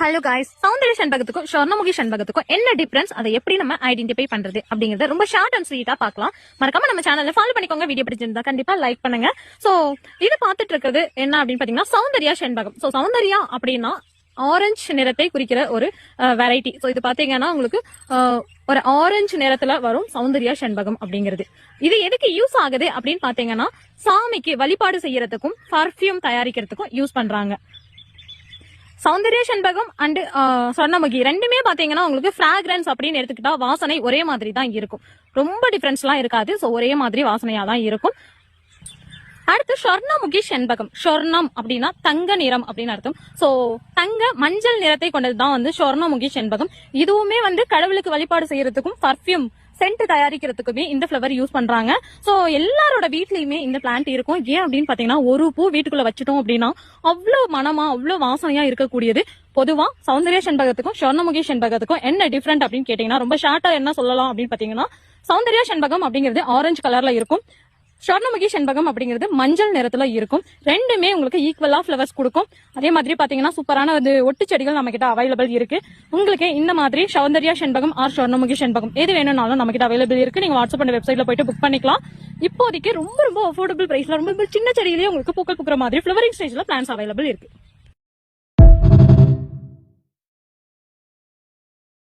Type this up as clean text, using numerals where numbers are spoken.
Hello guys, Soundarya செண்பகத்துக்கும் Swarnamukhi செண்பகத்துக்கும் என்ன difference, அதை எப்படி நம்ம ஐடென்டிஃபை பண்றது அப்படிங்கறத ரொம்ப ஷார்ட் அண்ட் ஸ்வீட்டா பார்க்கலாம். மறக்காம நம்ம சேனல்ல ஃபாலோ பண்ணிக்கோங்க. வீடியோ பிடிச்சிருந்தா கண்டிப்பா லைக் பண்ணுங்க. சோ இது பார்த்துட்டு இருக்கிறது என்ன அப்படின்னு பாத்தீங்கன்னா சௌந்தர்யா செண்பகம். சோ சௌந்தர்யா அப்படின்னா ஆரஞ்சு நிறத்தை குறிக்கிற ஒரு வெரைட்டி. சோ இது பாத்தீங்கன்னா உங்களுக்கு ஒரு ஆரஞ்சு நிறத்துல வரும் சௌந்தர்யா செண்பகம் அப்படிங்கிறது. இது எதுக்கு யூஸ் ஆகுது அப்படின்னு பாத்தீங்கன்னா சாமிக்கு வழிபாடு செய்யறதுக்கும் பர்ஃபியூம் தயாரிக்கிறதுக்கும் யூஸ் பண்றாங்க. சௌந்தர்ய செண்பகம் அண்ட் சொர்ணமுகி ரெண்டுமே பாத்தீங்கன்னா உங்களுக்கு ஃபிராக்ரன்ஸ் அப்படின்னு எடுத்துக்கிட்டா வாசனை ஒரே மாதிரி தான் இருக்கும். ரொம்ப டிஃபரன்ஸ் எல்லாம் இருக்காது. சோ ஒரே மாதிரி வாசனையா தான் இருக்கும். அடுத்து சொர்ணமுகி செண்பகம். சொர்ணம் அப்படின்னா தங்க நிறம் அப்படின்னு அர்த்தம். சோ தங்க மஞ்சள் நிறத்தை கொண்டதுதான் வந்து சொர்ணமுகி செண்பகம். இதுவுமே வந்து கடவுளுக்கு வழிபாடு செய்யறதுக்கும் பர்ஃபியூம் சென்ட் தயாரிக்கிறதுக்குமே இந்த ஃபிளவர் யூஸ் பண்றாங்க. சோ எல்லாரோட வீட்லயுமே இந்த பிளான்ட் இருக்கும். ஏன் அப்படின்னு பாத்தீங்கன்னா ஒரு பூ வீட்டுக்குள்ள வச்சுட்டோம் அப்படின்னா அவ்வளவு மனமா அவ்வளவு வாசனையா இருக்கக்கூடியது. பொதுவா சௌந்தர்ய செண்பகத்துக்கும் சொர்ணமுகி செண்பகத்துக்கும் என்ன டிஃபரெண்ட் அப்படின்னு கேட்டீங்கன்னா ரொம்ப ஷார்ட்டா என்ன சொல்லலாம் அப்படின்னு பாத்தீங்கன்னா சௌந்தர்ய செண்பகம் அப்படிங்கிறது ஆரஞ்சு கலர்ல இருக்கும். சொர்ணமுகி செண்பகம் அப்படிங்கிறது மஞ்சள் நிறத்துல இருக்கும். ரெண்டுமே உங்களுக்கு ஈக்குவலா ஃபிளவர்ஸ் கொடுக்கும். அதே மாதிரி பாத்தீங்கன்னா சூப்பரான ஒட்டு செடிகள் நம்ம கிட்ட அவைலபிள் இருக்கு. உங்களுக்கு இந்த மாதிரி சௌந்தர்யா செண்பகம் ஆர் சொர்ணமுகி செண்பகம் எது வேணும்னாலும் நம்ம கிட்ட அவைலபிள் இருக்கு. நீங்க வாட்ஸ்அப் பண்ண வெப்சைட்ல போயிட்டு புக் பண்ணிக்கலாம். இப்போதைக்கு ரொம்ப ரொம்ப அஃபோர்டபிள் பிரைஸ்ல ரொம்ப சின்ன செடியிலேயே உங்களுக்கு பூக்கள் பூக்கிற மாதிரி ஃபிளவரிங் ஸ்டேஜ்ல பிளான்ஸ் அவைலபிள் இருக்கு.